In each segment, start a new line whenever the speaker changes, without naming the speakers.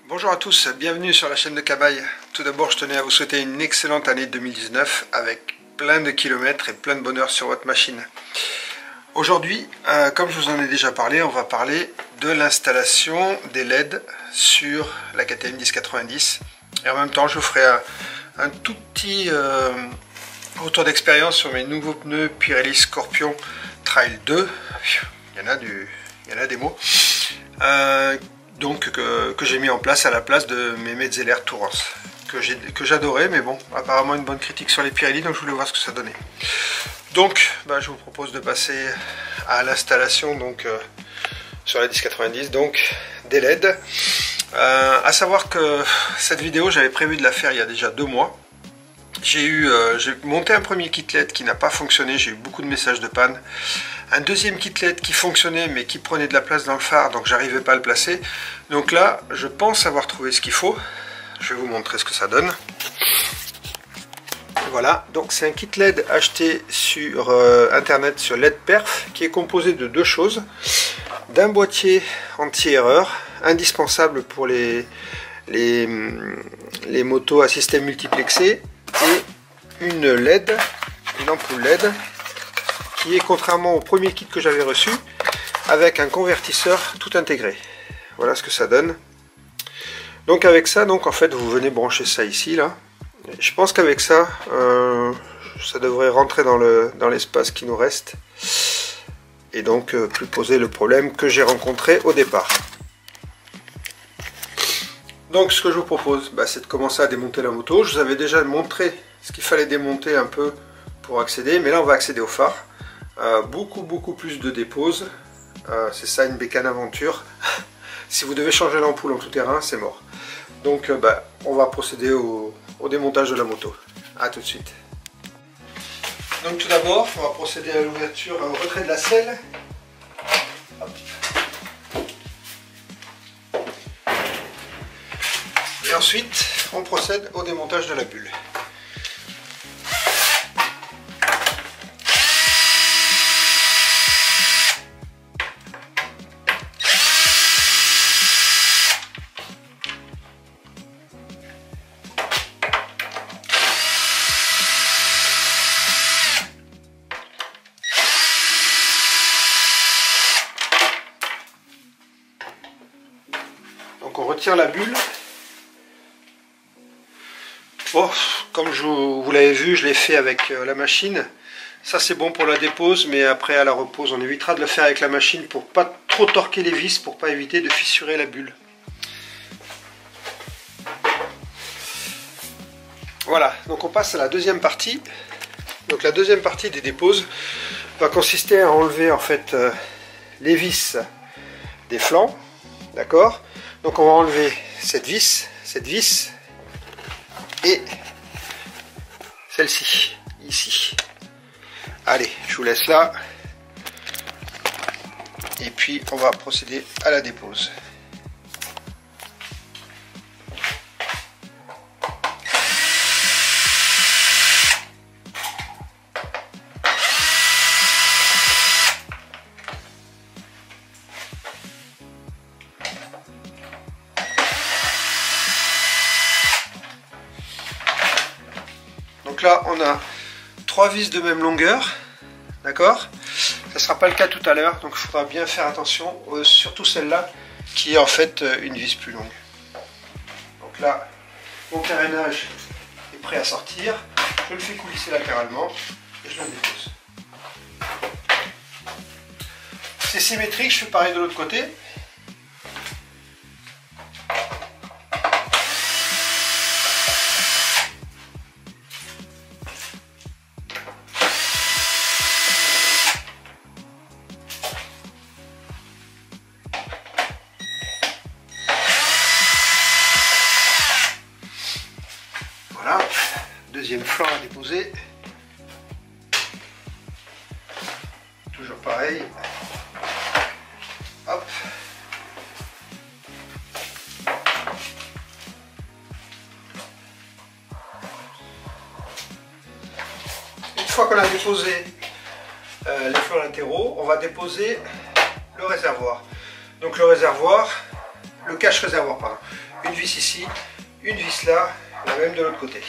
Bonjour à tous, bienvenue sur la chaîne de Cabaye. Tout d'abord, je tenais à vous souhaiter une excellente année 2019 avec plein de kilomètres et plein de bonheur sur votre machine. Aujourd'hui, comme je vous en ai déjà parlé, on va parler de l'installation des LED sur la KTM 1090. Et en même temps, je vous ferai un tout petit retour d'expérience sur mes nouveaux pneus Pirelli Scorpion Trail 2. Il y en a des mots. Donc que j'ai mis en place à la place de mes Metzeler Tourance que j'adorais, mais bon, apparemment une bonne critique sur les Pirelli, donc je voulais voir ce que ça donnait. Donc je vous propose de passer à l'installation donc sur la 1090 donc des LED. À savoir que cette vidéo, j'avais prévu de la faire il y a déjà 2 mois. J'ai monté un premier kit LED qui n'a pas fonctionné, j'ai eu beaucoup de messages de panne. Un deuxième kit LED qui fonctionnait mais qui prenait de la place dans le phare, donc j'arrivais pas à le placer. Donc là, je pense avoir trouvé ce qu'il faut. Je vais vous montrer ce que ça donne. Voilà, donc c'est un kit LED acheté sur internet sur LED Perf qui est composé de 2 choses. D'un boîtier anti-erreur, indispensable pour les motos à système multiplexé, et une LED, une ampoule LED, qui est, contrairement au premier kit que j'avais reçu, avec un convertisseur tout intégré. Voilà ce que ça donne. Donc avec ça, donc en fait vous venez brancher ça ici là. Je pense qu'avec ça, ça devrait rentrer dans l'espace qui nous reste, et donc plus poser le problème que j'ai rencontré au départ. Donc ce que je vous propose, c'est de commencer à démonter la moto. Je vous avais déjà montré ce qu'il fallait démonter un peu pour accéder, mais là on va accéder au phare. Beaucoup plus de dépose. C'est ça une bécane aventure. Si vous devez changer l'ampoule en tout terrain, c'est mort. Donc on va procéder au démontage de la moto. A tout de suite. Donc tout d'abord, on va procéder à l'ouverture, au retrait de la selle. Hop. Et ensuite, on procède au démontage de la bulle. Donc on retire la bulle. Bon, comme vous l'avez vu, je l'ai fait avec la machine. Ça c'est bon pour la dépose, mais après à la repose, on évitera de le faire avec la machine pour pas trop torquer les vis, pour pas éviter de fissurer la bulle. Voilà, donc on passe à la deuxième partie. Donc la deuxième partie des déposes va consister à enlever en fait les vis des flancs, d'accord? Donc on va enlever cette vis et celle-ci, ici. Allez, je vous laisse là. Et puis on va procéder à la dépose. Donc là, on a 3 vis de même longueur, d'accord? Ça ne sera pas le cas tout à l'heure, donc il faudra bien faire attention, surtout celle-là, qui est en fait une vis plus longue. Donc là, mon carénage est prêt à sortir. Je le fais coulisser latéralement et je le dépose. C'est symétrique, je fais pareil de l'autre côté. Voilà, deuxième flanc à déposer. Toujours pareil. Hop. Une fois qu'on a déposé les flancs latéraux, on va déposer le réservoir. Donc le réservoir, le cache réservoir, pardon. Une vis ici, une vis là, la même de l'autre côté.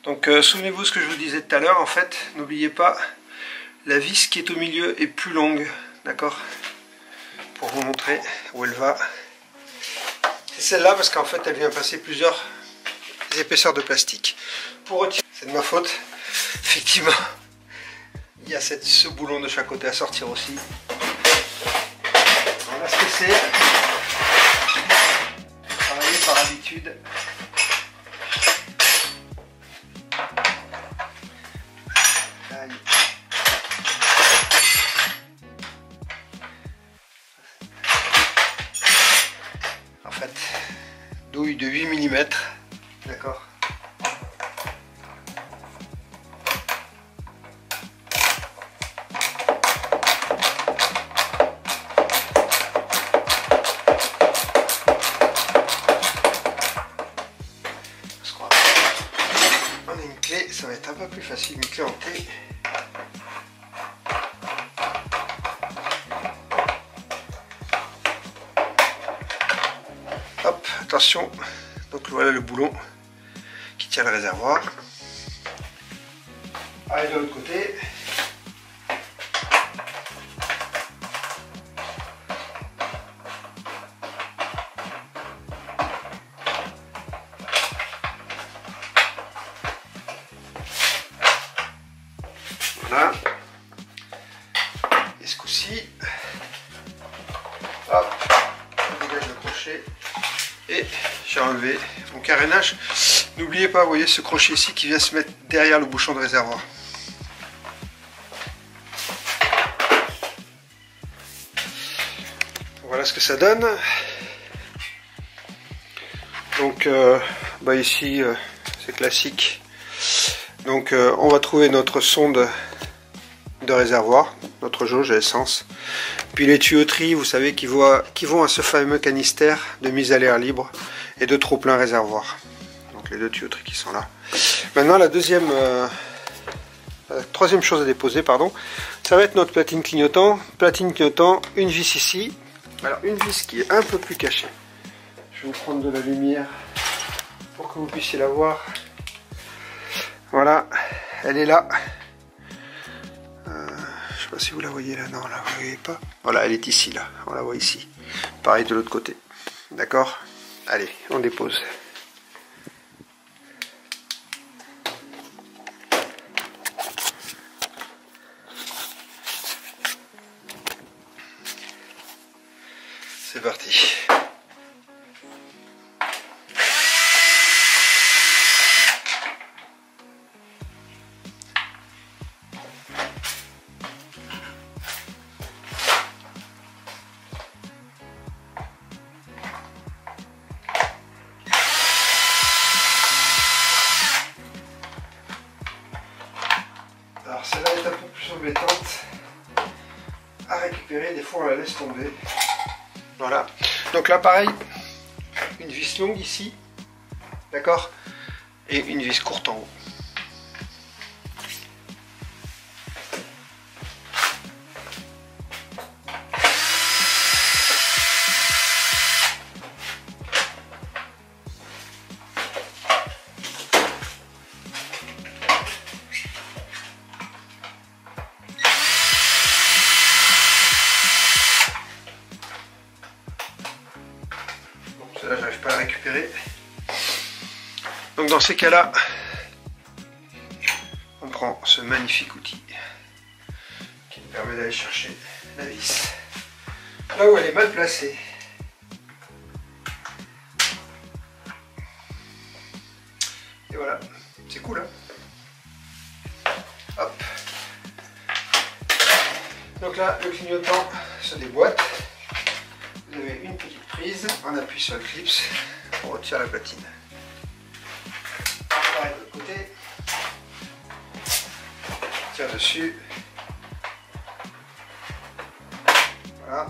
Donc souvenez-vous ce que je vous disais tout à l'heure, en fait, n'oubliez pas, la vis qui est au milieu est plus longue, d'accord? Pour vous montrer où elle va. C'est celle-là parce qu'en fait elle vient passer plusieurs épaisseurs de plastique. Pour retirer, c'est de ma faute, effectivement, il y a ce boulon de chaque côté à sortir aussi. Voilà ce que c'est. Travailler par habitude. En fait, douille de 8 mm, d'accord. Parce qu'on a une clé, ça va être un peu plus facile, une clé en T. Hop, attention, donc voilà le boulon qui tient le réservoir. Allez de l'autre côté. Voilà. Et ce coup-ci, hop, on dégage le crochet. Et j'ai enlevé mon carénage. N'oubliez pas, vous voyez ce crochet ici qui vient se mettre derrière le bouchon de réservoir. Voilà ce que ça donne. Donc ici c'est classique. Donc on va trouver notre sonde de réservoir, notre jauge à essence. Puis les tuyauteries, vous savez, qui vont à ce fameux canister de mise à l'air libre et de trop plein réservoir. Donc les deux tuyauteries qui sont là. Maintenant la troisième chose à déposer, pardon, ça va être notre platine clignotant. Platine clignotant, une vis ici. Alors une vis qui est un peu plus cachée. Je vais vous prendre de la lumière pour que vous puissiez la voir. Voilà, elle est là. Je sais pas si vous la voyez là, non, là vous la voyez pas. Voilà, elle est ici là, on la voit ici. Pareil de l'autre côté. D'accord? Allez, on dépose. C'est parti. Alors celle-là est un peu plus embêtante à récupérer, des fois on la laisse tomber. Voilà, donc là pareil, une vis longue ici, d'accord, et une vis courte en haut. Là j'arrive pas à la récupérer. Donc dans ces cas-là, on prend ce magnifique outil qui nous permet d'aller chercher la vis là où elle est mal placée. Et voilà, c'est cool hein. Hop. Donc là le clignotant se déboîte. Vous avez une petite prise, on appuie sur le clips, on retire la platine. Pareil de l'autre côté. dessus. Voilà.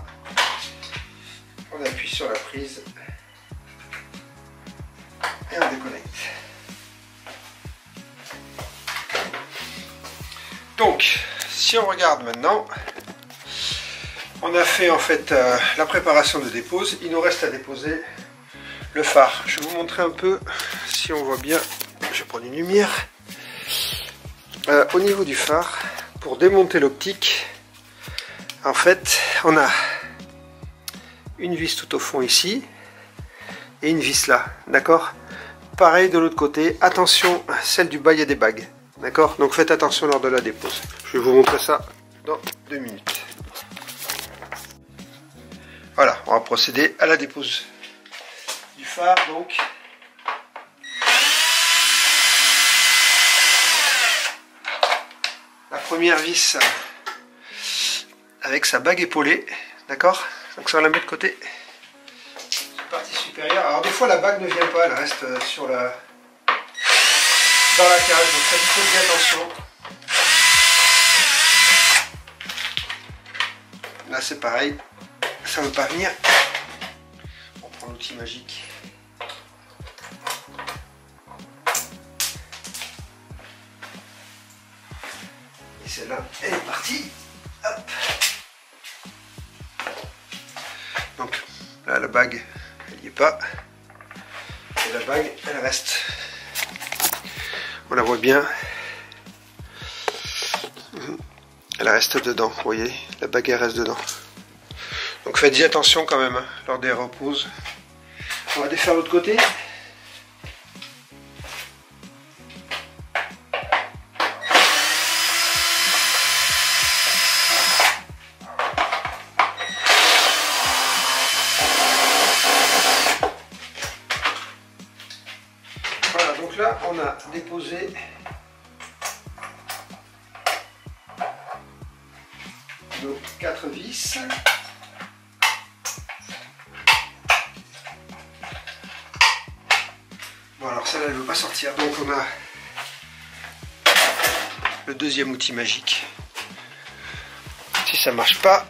On appuie sur la prise et on déconnecte. Donc, si on regarde maintenant, on a fait en fait la préparation de dépose. Il nous reste à déposer le phare. Je vais vous montrer un peu si on voit bien. Je vais prendre une lumière. Au niveau du phare, pour démonter l'optique, en fait, on a une vis tout au fond ici et une vis là, d'accord? Pareil de l'autre côté. Attention, celle du bas, il y a des bagues, d'accord? Donc faites attention lors de la dépose. Je vais vous montrer ça dans 2 minutes. Voilà, on va procéder à la dépose du phare. Donc, la première vis avec sa bague épaulée, d'accord? Donc ça on la met de côté. Partie supérieure. Alors des fois la bague ne vient pas, elle reste sur la dans la cage, donc faites très bien attention. Là c'est pareil, ça ne veut pas venir. On prend l'outil magique. Et celle-là, elle est partie. Hop. Donc là la bague, elle n'y est pas. Et la bague, elle reste. On la voit bien. Elle reste dedans, vous voyez, la bague elle reste dedans. Donc faites-y attention quand même, hein, lors des reposes. On va défaire l'autre côté. Voilà, donc là on a déposé nos 4 vis. Bon alors celle-là elle ne veut pas sortir, donc on a le deuxième outil magique. Si ça ne marche pas,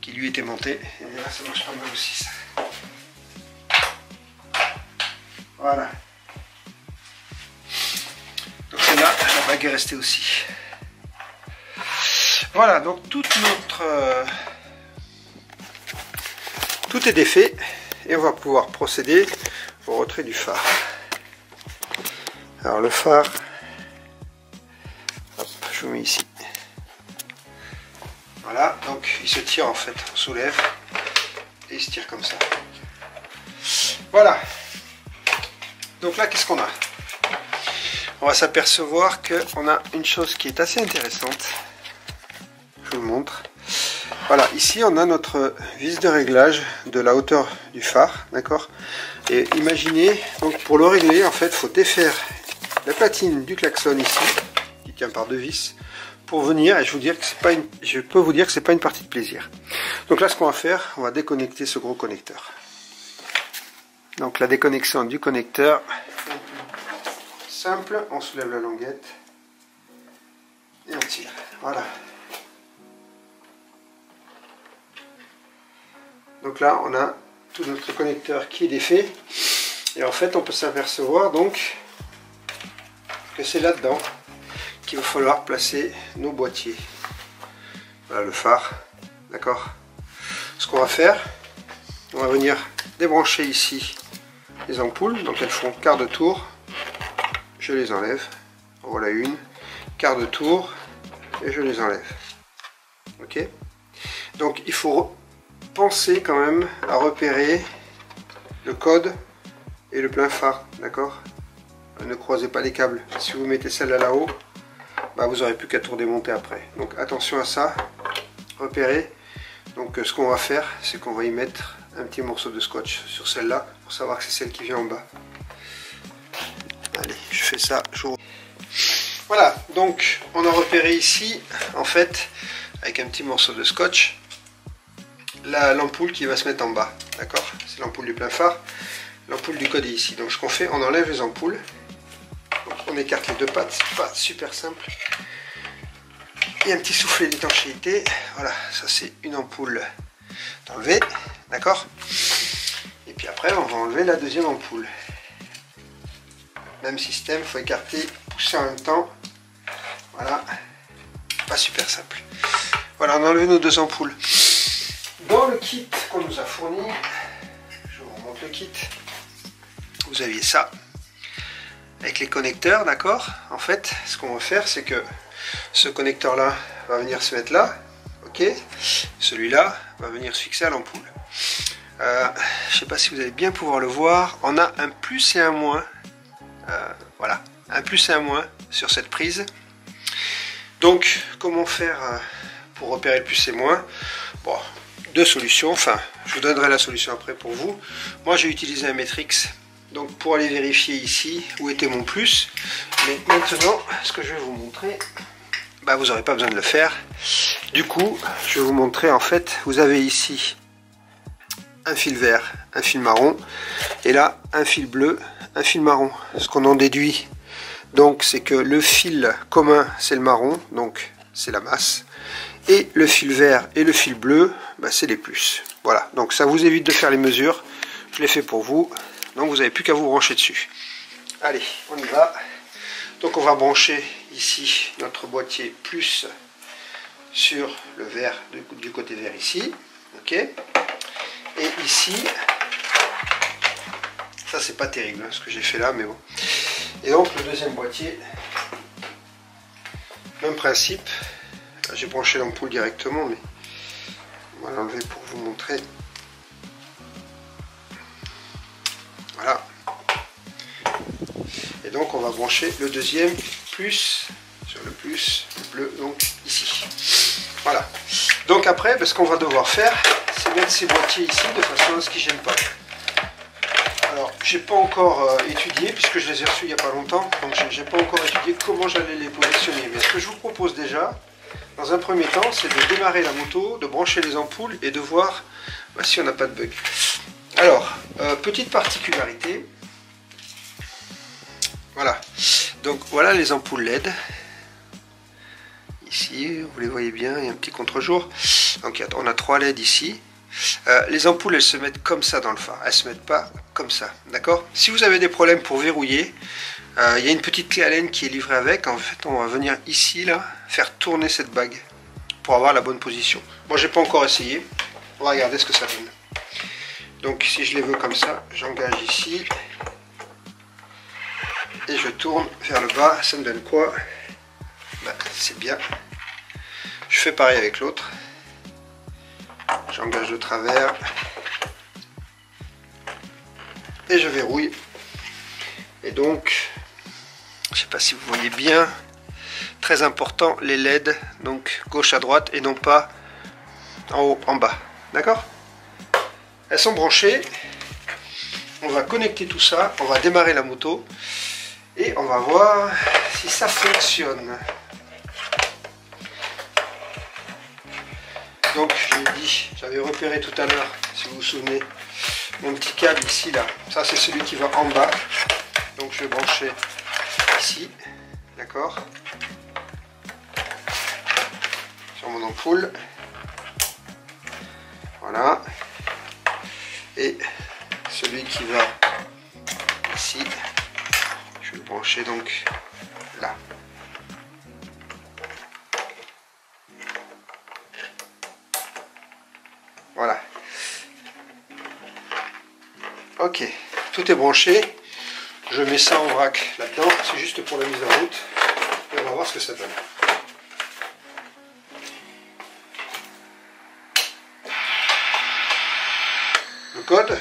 qui lui était monté, et là ça marche pas mal aussi ça. Voilà. Donc celle-là, la bague est restée aussi. Voilà, donc toute notre... tout est défait et on va pouvoir procéder au retrait du phare. Alors le phare, hop, je vous mets ici. Voilà, donc il se tire en fait, on soulève et il se tire comme ça. Voilà. Donc là, qu'est-ce qu'on a? On va s'apercevoir qu'on a une chose qui est assez intéressante. Je vous le montre. Voilà, ici on a notre vis de réglage de la hauteur du phare, d'accord? Et imaginez, donc pour le régler, en fait, il faut défaire la platine du klaxon ici, qui tient par 2 vis, pour venir, et je peux vous dire que c'est pas une partie de plaisir. Donc là, ce qu'on va faire, on va déconnecter ce gros connecteur. Donc la déconnexion du connecteur, simple, on soulève la languette et on tire. Voilà. Donc là, on a tout notre connecteur qui est défait. Et en fait, on peut s'apercevoir donc que c'est là-dedans qu'il va falloir placer nos boîtiers. Voilà le phare. D'accord? Ce qu'on va faire, on va venir débrancher ici les ampoules. Donc elles font quart de tour. Je les enlève. Voilà une. Quart de tour. Et je les enlève. Ok? Donc il faut penser quand même à repérer le code et le plein phare, d'accord? Ne croisez pas les câbles. Si vous mettez celle-là là-haut, bah vous n'aurez plus qu'à tout redémonter après. Donc attention à ça, repérez. Donc ce qu'on va faire, c'est qu'on va y mettre un petit morceau de scotch sur celle-là pour savoir que c'est celle qui vient en bas. Allez, je fais ça. Voilà, donc on a repéré ici, en fait, avec un petit morceau de scotch, l'ampoule qui va se mettre en bas, d'accord? C'est l'ampoule du plein phare, l'ampoule du code est ici. Donc ce qu'on fait, on enlève les ampoules, donc on écarte les deux pattes, c'est pas super simple. y a un petit soufflet d'étanchéité. Voilà, ça c'est une ampoule enlevée, d'accord. Et puis après on va enlever la deuxième ampoule. Même système, il faut écarter, pousser en même temps. Voilà, pas super simple. Voilà, on a enlevé nos deux ampoules. Dans le kit qu'on nous a fourni, je vous remonte le kit, vous aviez ça, avec les connecteurs, d'accord. En fait, ce qu'on va faire, c'est que ce connecteur-là va venir se mettre là, ok. Celui-là va venir se fixer à l'ampoule. Je ne sais pas si vous allez bien pouvoir le voir, on a un plus et un moins. Voilà, un plus et un moins sur cette prise. Donc, comment faire pour repérer le plus et moins? Bon, deux solutions, enfin, je vous donnerai la solution après pour vous. Moi, j'ai utilisé un Matrix, donc pour aller vérifier ici où était mon plus. Mais maintenant, ce que je vais vous montrer, bah, vous n'aurez pas besoin de le faire. Du coup, je vais vous montrer, en fait, vous avez ici un fil vert, un fil marron, et là, un fil bleu, un fil marron. Ce qu'on en déduit, donc, c'est que le fil commun, c'est le marron, donc c'est la masse. Et le fil vert et le fil bleu, bah, c'est les plus. Voilà, donc ça vous évite de faire les mesures. Je l'ai fait pour vous, donc vous n'avez plus qu'à vous brancher dessus. Allez, on y va. Donc on va brancher ici notre boîtier plus sur le vert du côté vert ici. Ok. Et ici, ça c'est pas terrible hein, ce que j'ai fait là, mais bon. Et donc le deuxième boîtier, même principe. J'ai branché l'ampoule directement, mais on va l'enlever pour vous montrer. Voilà. Et donc on va brancher le deuxième plus sur le plus, le bleu, donc ici. Voilà. Donc après, ce qu'on va devoir faire, c'est mettre ces boîtiers ici de façon à ce qu'ils ne gênent pas. Alors, j'ai pas encore étudié, puisque je les ai reçus il n'y a pas longtemps, donc j'ai pas encore étudié comment j'allais les positionner. Mais ce que je vous propose déjà, dans un premier temps, c'est de démarrer la moto, de brancher les ampoules et de voir si on n'a pas de bug. Alors, petite particularité. Voilà. Donc voilà les ampoules LED. Ici, vous les voyez bien, il y a un petit contre-jour. Donc on a 3 LED ici. Les ampoules, elles se mettent comme ça dans le phare. Elles ne se mettent pas comme ça. D'accord? Si vous avez des problèmes pour verrouiller, il y a une petite clé Allen qui est livrée avec. En fait, on va venir ici, là, faire tourner cette bague pour avoir la bonne position. Moi, j'ai pas encore essayé. On va regarder ce que ça donne. Donc, si je les veux comme ça, j'engage ici et je tourne vers le bas. Ça me donne quoi? Ben, c'est bien. Je fais pareil avec l'autre. J'engage de travers et je verrouille. Et donc, je sais pas si vous voyez bien, très important, les LED, donc gauche à droite et non pas en haut, en bas. D'accord? Elles sont branchées. On va connecter tout ça, on va démarrer la moto et on va voir si ça fonctionne. Donc, j'ai dit, j'avais repéré tout à l'heure, si vous vous souvenez, mon petit câble ici, là. Ça, c'est celui qui va en bas. Donc, je vais brancher ici, d'accord, sur mon ampoule. Voilà. Et celui qui va ici, je vais le brancher donc là. Voilà. Ok, tout est branché. Je mets ça en vrac là-dedans. C'est juste pour la mise en route. Et on va voir ce que ça donne. Le code.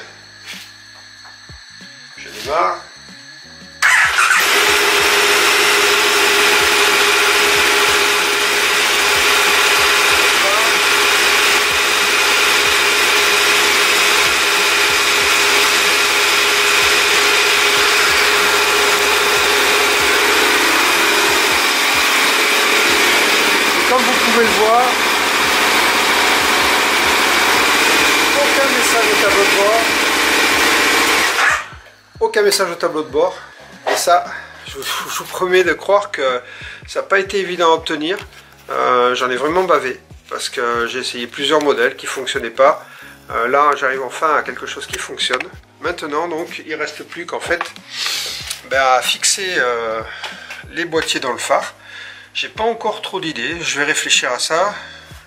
Je démarre. Comme vous pouvez le voir, aucun message au tableau de bord. Aucun message au tableau de bord. Et ça, je vous promets de croire que ça n'a pas été évident à obtenir. j'en ai vraiment bavé parce que j'ai essayé plusieurs modèles qui ne fonctionnaient pas. Là j'arrive enfin à quelque chose qui fonctionne. Maintenant donc il ne reste plus qu'en fait à fixer les boîtiers dans le phare. J'ai pas encore trop d'idées, je vais réfléchir à ça.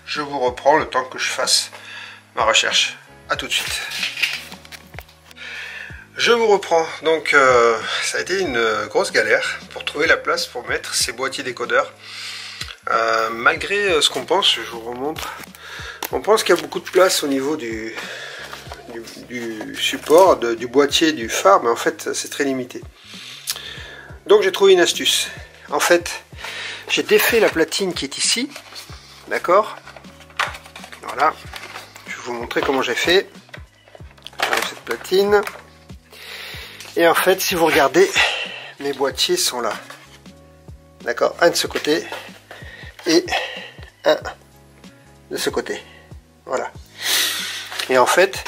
Je vous reprends le temps que je fasse ma recherche. A tout de suite. Je vous reprends. Donc ça a été une grosse galère pour trouver la place pour mettre ces boîtiers décodeurs. Malgré ce qu'on pense, je vous remontre. On pense qu'il y a beaucoup de place au niveau du support, du boîtier du phare, mais en fait c'est très limité. Donc j'ai trouvé une astuce. En fait, j'ai défait la platine qui est ici. D'accord? Voilà. Je vais vous montrer comment j'ai fait. J'enlève cette platine. Et en fait, si vous regardez, mes boîtiers sont là. D'accord? Un de ce côté et un de ce côté. Voilà. Et en fait,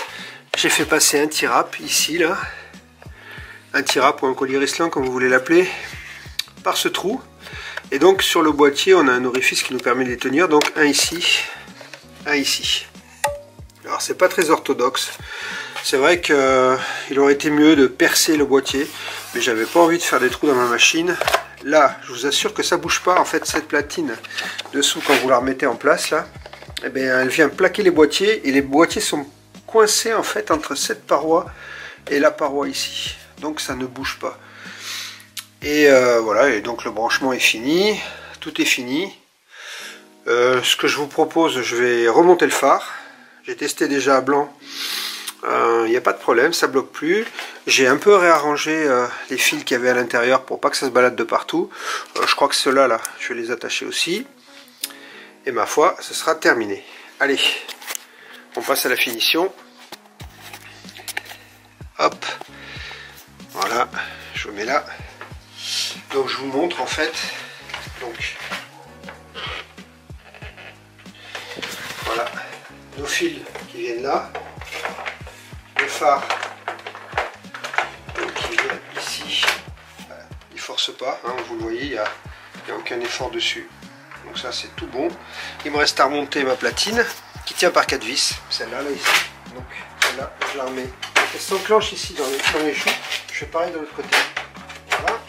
j'ai fait passer un tirap ici, là. Un tirap ou un collier Rislan, comme vous voulez l'appeler, par ce trou. Et donc, sur le boîtier, on a un orifice qui nous permet de les tenir. Donc, un ici, un ici. Alors, c'est pas très orthodoxe. C'est vrai qu'il aurait été mieux de percer le boîtier, mais j'avais pas envie de faire des trous dans ma machine. Là, je vous assure que ça bouge pas. En fait, cette platine dessous, quand vous la remettez en place, là, eh bien, elle vient plaquer les boîtiers, et les boîtiers sont coincés en fait entre cette paroi et la paroi ici. Donc, ça ne bouge pas. Et voilà. Et donc, le branchement est fini. Tout est fini. Ce que je vous propose, je vais remonter le phare. J'ai testé déjà à blanc. Il n'y a pas de problème, ça bloque plus. J'ai un peu réarrangé les fils qu'il y avait à l'intérieur pour pas que ça se balade de partout. Je crois que ceux-là, là, je vais les attacher aussi. Et ma foi, ce sera terminé. Allez, on passe à la finition. Hop, voilà, je mets là. Donc je vous montre en fait. Donc voilà, nos fils qui viennent là. Le phare donc, qui vient ici, il force pas, hein, vous le voyez, il n'y a aucun effort dessus. Donc ça c'est tout bon. Il me reste à remonter ma platine qui tient par 4 vis, celle-là, là, ici. Donc celle-là, je la remets. Elle s'enclenche ici dans les choux. Je fais pareil de l'autre côté. Voilà.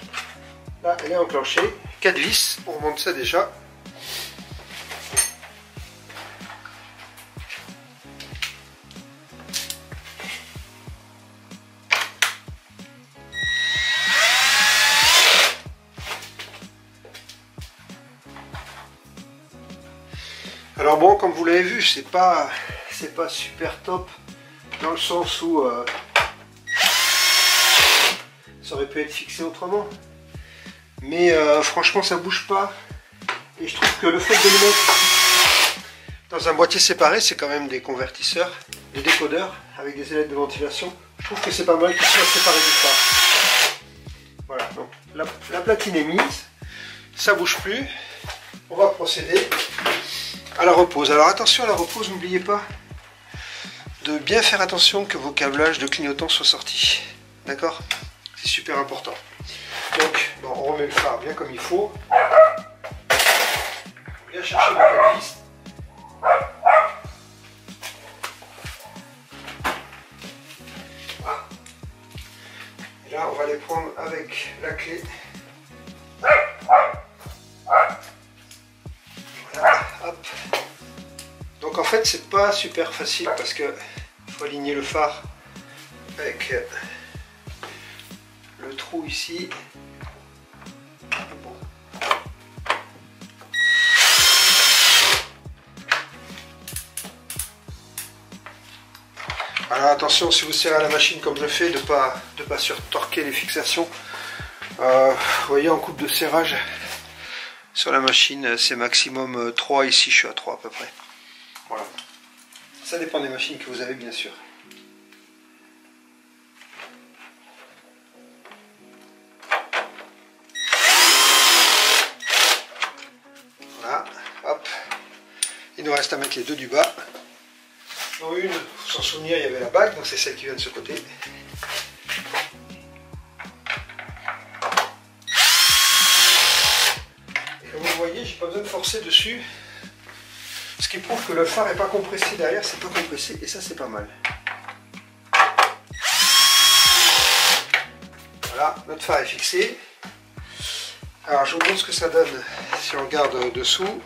Là, elle est enclenchée. 4 vis, on remonte ça déjà. Alors bon, comme vous l'avez vu, c'est pas super top dans le sens où ça aurait pu être fixé autrement. Mais franchement, ça bouge pas. Et je trouve que le fait de le mettre dans un boîtier séparé, c'est quand même des convertisseurs, des décodeurs avec des ailettes de ventilation. Je trouve que c'est pas mal qu'ils soient séparés du phare. Voilà, donc la platine est mise, ça bouge plus. On va procéder à la repose. Alors attention à la repose, n'oubliez pas de bien faire attention que vos câblages de clignotants soient sortis. D'accord? C'est super important. Donc, bon, on remet le phare bien comme il faut. Bien chercher le vis. Voilà. Et là, on va les prendre avec la clé. Hop. Donc en fait c'est pas super facile parce que il faut aligner le phare avec le trou ici. Bon. Alors attention, si vous serrez à la machine comme je fais, de pas surtorquer les fixations. Vous voyez, en coupe de serrage sur la machine, c'est maximum 3, ici je suis à 3 à peu près. Voilà. Ça dépend des machines que vous avez bien sûr. Voilà, hop. Il nous reste à mettre les deux du bas. Dans une, faut s'en souvenir, il y avait la bague, donc c'est celle qui vient de ce côté. voyez, j'ai pas besoin de forcer dessus. Ce qui prouve que le phare n'est pas compressé derrière, c'est pas compressé et ça c'est pas mal. Voilà, notre phare est fixé. Alors je vous montre ce que ça donne si on regarde dessous.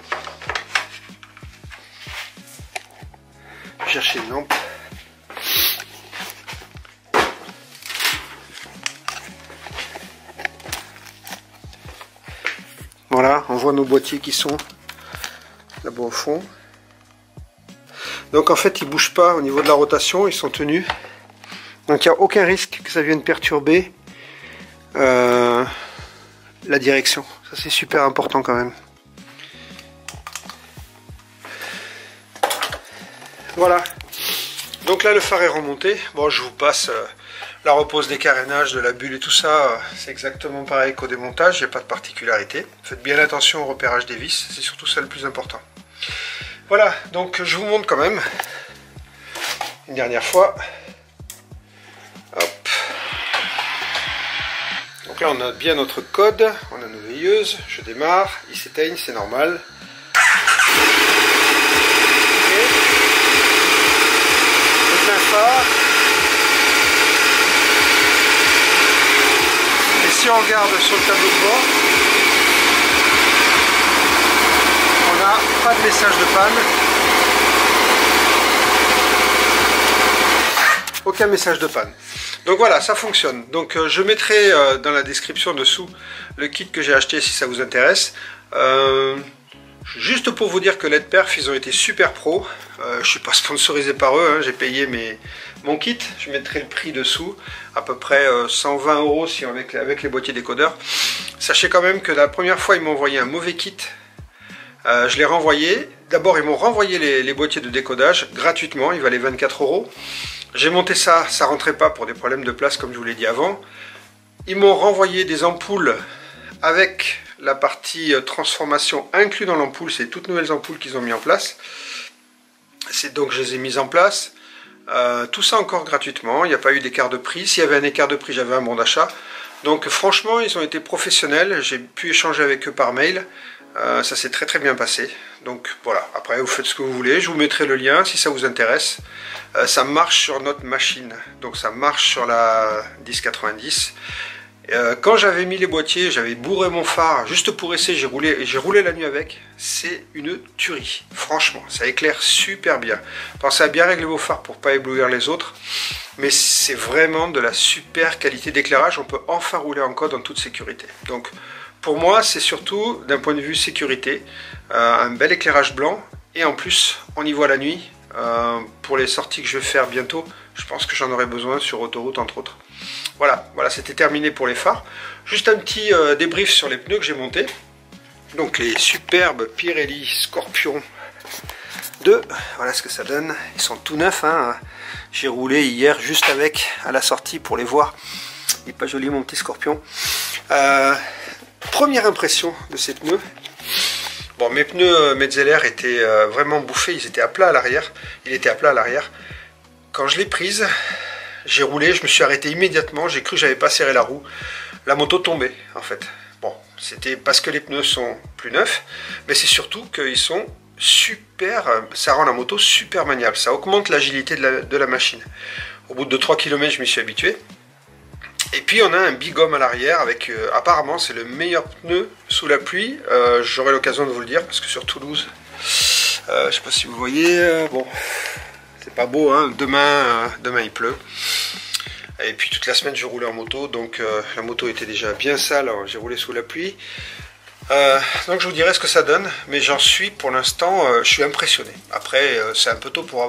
Je vais chercher une lampe. Voilà, on voit nos boîtiers qui sont là-bas au fond. Donc en fait ils ne bougent pas au niveau de la rotation, ils sont tenus. Donc il n'y a aucun risque que ça vienne perturber la direction. Ça c'est super important quand même. Voilà. Donc là le phare est remonté. Bon, je vous passe la repose des carénages, de la bulle et tout ça. C'est exactement pareil qu'au démontage, il n'y a pas de particularité. Faites bien attention au repérage des vis, c'est surtout ça le plus important. Voilà, donc je vous montre quand même une dernière fois. Hop. Donc là on a bien notre code, on a nos veilleuses, je démarre, ils s'éteignent, c'est normal. Le plein phare. Et si on regarde sur le tableau de bord, on n'a pas de message de panne. Aucun message de panne. Donc voilà, ça fonctionne. Donc je mettrai dans la description dessous le kit que j'ai acheté si ça vous intéresse. Juste pour vous dire que LED Perf, ils ont été super pro. Je ne suis pas sponsorisé par eux, hein, j'ai payé mon kit. Je mettrai le prix dessous, à peu près 120 € si avec les boîtiers décodeurs. Sachez quand même que la première fois, ils m'ont envoyé un mauvais kit. Je l'ai renvoyé. D'abord, ils m'ont renvoyé les boîtiers de décodage gratuitement, ils valaient 24 €. J'ai monté ça, ça rentrait pas pour des problèmes de place comme je vous l'ai dit avant. Ils m'ont renvoyé des ampoules avec la partie transformation inclus dans l'ampoule, c'est toutes nouvelles ampoules qu'ils ont mis en place. Donc je les ai mises en place. Tout ça encore gratuitement, il n'y a pas eu d'écart de prix. S'il y avait un écart de prix, j'avais un bon d'achat. Donc franchement, ils ont été professionnels, j'ai pu échanger avec eux par mail. Ça s'est très très bien passé. Donc voilà, après vous faites ce que vous voulez, je vous mettrai le lien si ça vous intéresse. Ça marche sur notre machine, donc ça marche sur la 1090. Quand j'avais mis les boîtiers, j'avais bourré mon phare juste pour essayer, j'ai roulé la nuit avec. C'est une tuerie, franchement, ça éclaire super bien. Pensez à bien régler vos phares pour pas éblouir les autres. Mais c'est vraiment de la super qualité d'éclairage, on peut enfin rouler en code en toute sécurité. Donc pour moi, c'est surtout d'un point de vue sécurité, un bel éclairage blanc. Et en plus, on y voit la nuit. Pour les sorties que je vais faire bientôt, je pense que j'en aurai besoin sur autoroute entre autres. Voilà, c'était terminé pour les phares. Juste un petit débrief sur les pneus que j'ai montés. Donc les superbes Pirelli Scorpion 2, voilà ce que ça donne. Ils sont tout neufs, hein. J'ai roulé hier juste avec à la sortie pour les voir. Il n'est pas joli mon petit Scorpion. Première impression de ces pneus. Bon, mes pneus Metzeler étaient vraiment bouffés, ils étaient à plat à l'arrière. Il était à plat à l'arrière. Quand je l'ai prise, j'ai roulé, je me suis arrêté immédiatement. J'ai cru que j'avais pas serré la roue. La moto tombait en fait. Bon, c'était parce que les pneus sont plus neufs, mais c'est surtout qu'ils sont super. Ça rend la moto super maniable. Ça augmente l'agilité de la machine. Au bout de 3 km, je m'y suis habitué. Et puis on a un bighomme à l'arrière avec apparemment c'est le meilleur pneu sous la pluie. J'aurai l'occasion de vous le dire parce que sur Toulouse, je sais pas si vous voyez, bon, c'est pas beau, hein. Demain il pleut. Et puis toute la semaine je roulais en moto, donc la moto était déjà bien sale, j'ai roulé sous la pluie. Donc je vous dirai ce que ça donne, mais j'en suis pour l'instant, je suis impressionné. Après c'est un peu tôt pour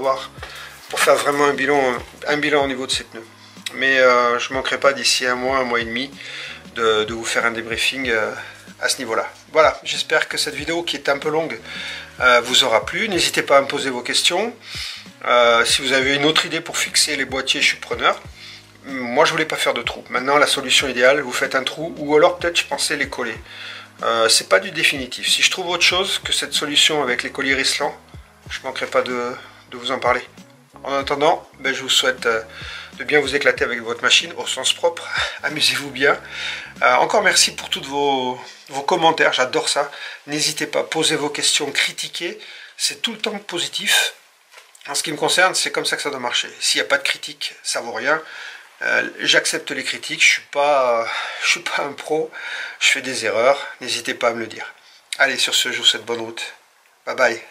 faire vraiment un bilan au niveau de ces pneus. Mais je ne manquerai pas d'ici un mois et demi de vous faire un débriefing à ce niveau-là. Voilà, j'espère que cette vidéo qui est un peu longue vous aura plu. N'hésitez pas à me poser vos questions. Si vous avez une autre idée pour fixer les boîtiers, je suis preneur. Moi, je voulais pas faire de trou. Maintenant, la solution idéale, vous faites un trou ou alors peut-être je pensais les coller. C'est pas du définitif. Si je trouve autre chose que cette solution avec les colliers Rislan, je ne manquerai pas de vous en parler. En attendant, je vous souhaite de bien vous éclater avec votre machine au sens propre. Amusez-vous bien. Encore merci pour tous vos commentaires, j'adore ça. N'hésitez pas, posez vos questions, critiquez, c'est tout le temps positif. En ce qui me concerne, c'est comme ça que ça doit marcher. S'il n'y a pas de critique, ça vaut rien. J'accepte les critiques, je suis pas un pro, je fais des erreurs, n'hésitez pas à me le dire. Allez, sur ce, je vous souhaite bonne route. Bye bye.